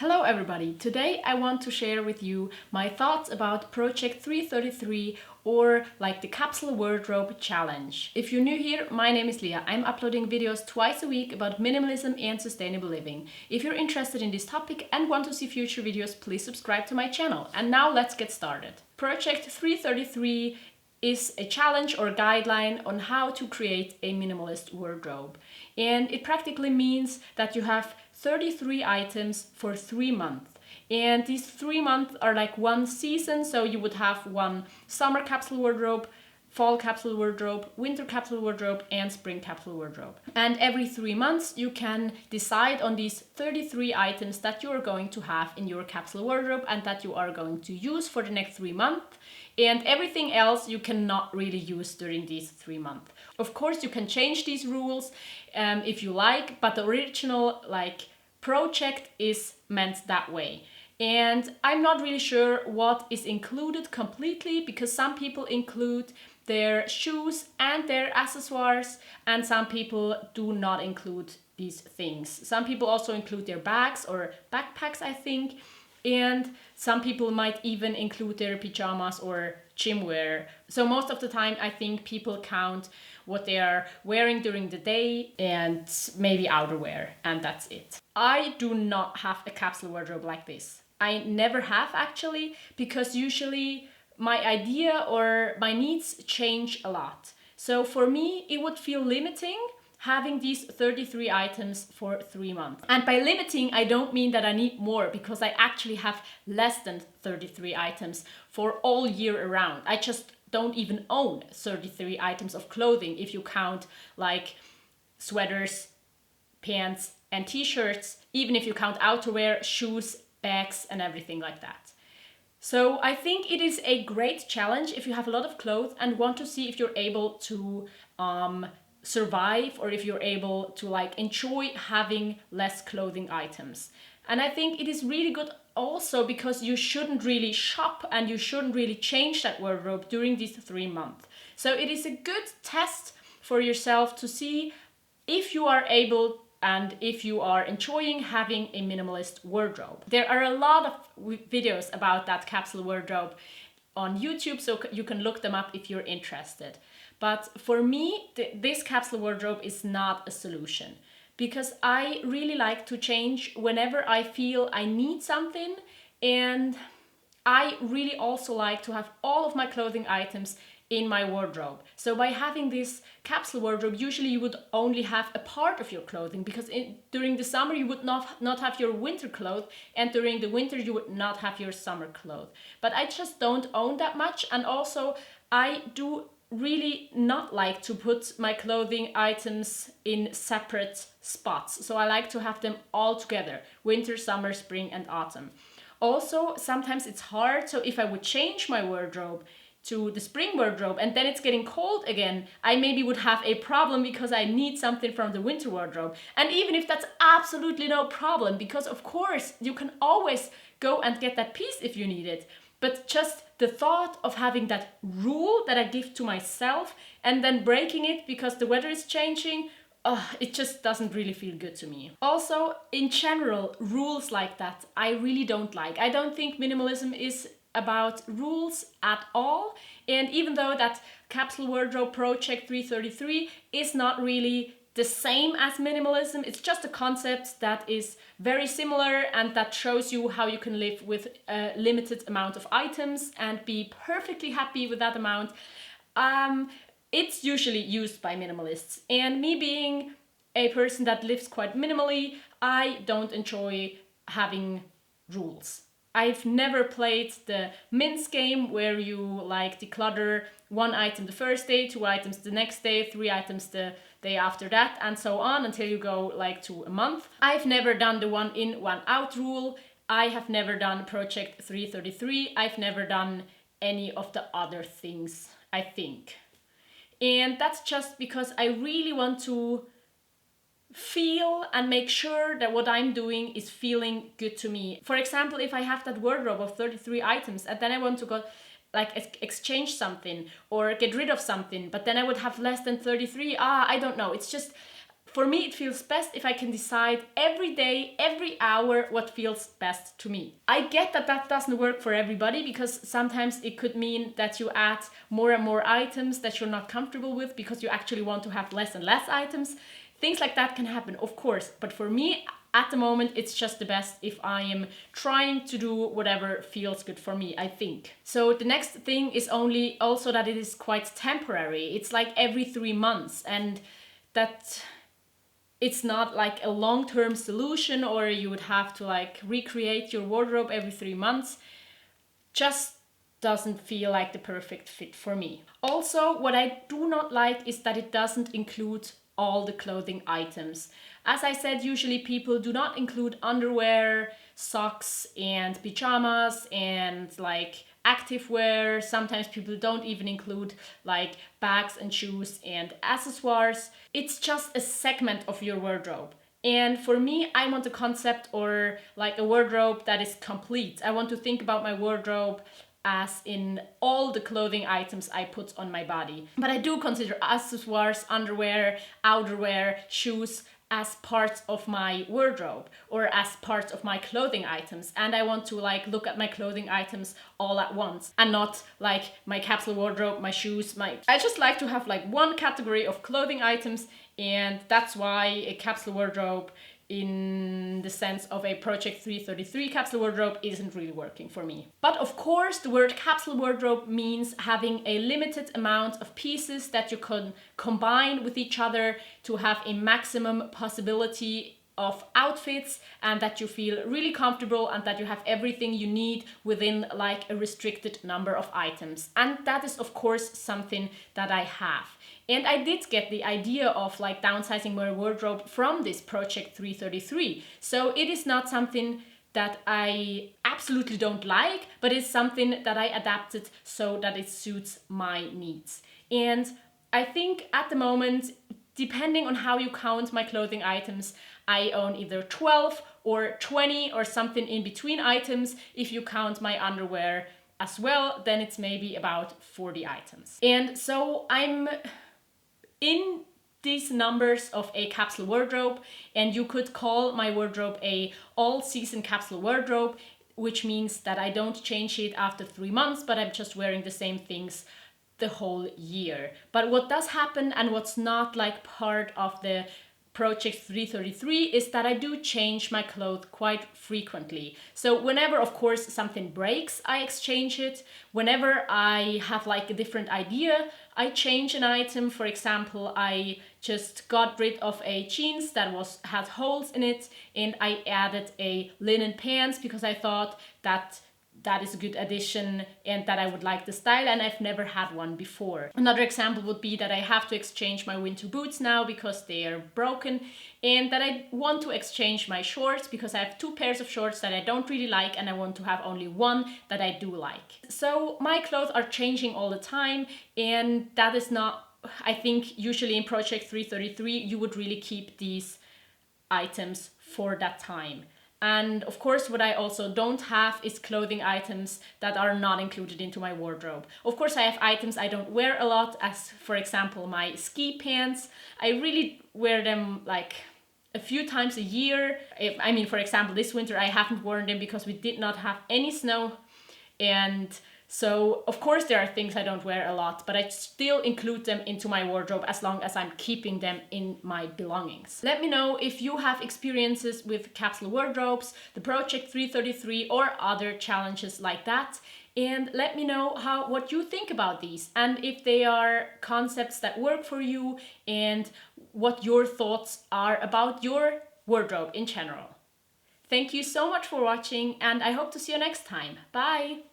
Hello everybody! Today I want to share with you my thoughts about Project 333 or like the Capsule Wardrobe Challenge. If you're new here, my name is Leah. I'm uploading videos twice a week about minimalism and sustainable living. If you're interested in this topic and want to see future videos, please subscribe to my channel. And now let's get started. Project 333 is a challenge or guideline on how to create a minimalist wardrobe. And it practically means that you have 33 items for 3 months. And these 3 months are like one season, so you would have one summer capsule wardrobe, fall capsule wardrobe, winter capsule wardrobe, and spring capsule wardrobe. And every 3 months you can decide on these 33 items that you are going to have in your capsule wardrobe and that you are going to use for the next 3 months. And everything else you cannot really use during these 3 months. Of course, you can change these rules if you like, but the original project is meant that way. And I'm not really sure what is included completely, because some people include their shoes and their accessoires, and some people do not include these things. Some people also include their bags or backpacks, I think. And some people might even include their pajamas or gym wear. So most of the time I think people count what they are wearing during the day and maybe outerwear, and that's it. I do not have a capsule wardrobe like this. I never have actually, because usually my idea or my needs change a lot. So for me it would feel limiting having these 33 items for 3 months. And by limiting, I don't mean that I need more, because I actually have less than 33 items for all year around. I just don't even own 33 items of clothing if you count like sweaters, pants, and t-shirts, even if you count outerwear, shoes, bags, and everything like that. So I think it is a great challenge if you have a lot of clothes and want to see if you're able to survive, or if you're able to enjoy having less clothing items. And I think it is really good also because you shouldn't really shop and you shouldn't really change that wardrobe during these 3 months. So it is a good test for yourself to see if you are able and if you are enjoying having a minimalist wardrobe. There are a lot of videos about that capsule wardrobe on YouTube, so you can look them up if you're interested. But for me, this capsule wardrobe is not a solution, because I really like to change whenever I feel I need something, and I really also like to have all of my clothing items in my wardrobe. So by having this capsule wardrobe, usually you would only have a part of your clothing, because during the summer you would not have your winter clothes, and during the winter you would not have your summer clothes. But I just don't own that much, and also I do really not like to put my clothing items in separate spots. So I like to have them all together: winter, summer, spring, and autumn. Also, sometimes it's hard, so if I would change my wardrobe to the spring wardrobe and then it's getting cold again, I maybe would have a problem because I need something from the winter wardrobe. And even if that's absolutely no problem, because of course you can always go and get that piece if you need it. But just the thought of having that rule that I give to myself and then breaking it because the weather is changing, it just doesn't really feel good to me. Also, in general, rules like that I really don't like. I don't think minimalism is about rules at all. And even though that Capsule Wardrobe Project 333 is not really the same as minimalism, it's just a concept that is very similar and that shows you how you can live with a limited amount of items and be perfectly happy with that amount. It's usually used by minimalists, and me being a person that lives quite minimally, I don't enjoy having rules. I've never played the mince game where you declutter 1 item the first day, 2 items the next day, 3 items the day after that, and so on until you go to a month. I've never done the 1 in, 1 out rule. I have never done Project 333. I've never done any of the other things, I think. And that's just because I really want to feel and make sure that what I'm doing is feeling good to me. For example, if I have that wardrobe of 33 items and then I want to go exchange something or get rid of something, but then I would have less than 33, I don't know. It's just, For me, it feels best if I can decide every day, every hour, what feels best to me. I get that that doesn't work for everybody, because sometimes it could mean that you add more and more items that you're not comfortable with because you actually want to have less and less items. Things like that can happen, of course. But for me, at the moment, it's just the best if I am trying to do whatever feels good for me, I think. So the next thing is also that it is quite temporary. It's like every 3 months, and that it's not like a long-term solution, or you would have to like recreate your wardrobe every 3 months. Just doesn't feel like the perfect fit for me. Also, what I do not like is that it doesn't include all the clothing items. As I said, usually people do not include underwear, socks and pajamas and like activewear. Sometimes people don't even include like bags and shoes and accessories. It's just a segment of your wardrobe. And for me, I want a concept or like a wardrobe that is complete. I want to think about my wardrobe as in all the clothing items I put on my body. But I do consider accessories, underwear, outerwear, shoes as parts of my wardrobe or as parts of my clothing items. And I want to like look at my clothing items all at once and not like my capsule wardrobe, my shoes, I just like to have like one category of clothing items, and that's why a capsule wardrobe in the sense of a Project 333 capsule wardrobe isn't really working for me. But of course, the word capsule wardrobe means having a limited amount of pieces that you can combine with each other to have a maximum possibility of outfits, and that you feel really comfortable and that you have everything you need within like a restricted number of items. And that is of course something that I have. And I did get the idea of like downsizing my wardrobe from this Project 333. So it is not something that I absolutely don't like, but it's something that I adapted so that it suits my needs. And I think at the moment, depending on how you count my clothing items, I own either 12 or 20 or something in between items. If you count my underwear as well, then it's maybe about 40 items. And so I'm in these numbers of a capsule wardrobe, and you could call my wardrobe a all-season capsule wardrobe, which means that I don't change it after 3 months, but I'm just wearing the same things the whole year. But what does happen and what's not like part of the Project 333 is that I do change my clothes quite frequently. So whenever, of course, something breaks, I exchange it. Whenever I have like a different idea, I change an item. For example, I just got rid of a jeans that had holes in it, and I added a linen pants because I thought that is a good addition and that I would like the style, and I've never had one before. Another example would be that I have to exchange my winter boots now because they are broken, and that I want to exchange my shorts because I have 2 pairs of shorts that I don't really like, and I want to have only one that I do like. So my clothes are changing all the time, and that is not, I think usually in Project 333 you would really keep these items for that time. And of course, what I also don't have is clothing items that are not included into my wardrobe. Of course, I have items I don't wear a lot, as for example, my ski pants. I really wear them like a few times a year. I mean, for example, this winter I haven't worn them because we did not have any snow. And so, of course, there are things I don't wear a lot, but I still include them into my wardrobe as long as I'm keeping them in my belongings. Let me know if you have experiences with capsule wardrobes, the Project 333, or other challenges like that. And let me know what you think about these, and if they are concepts that work for you, and what your thoughts are about your wardrobe in general. Thank you so much for watching, and I hope to see you next time. Bye!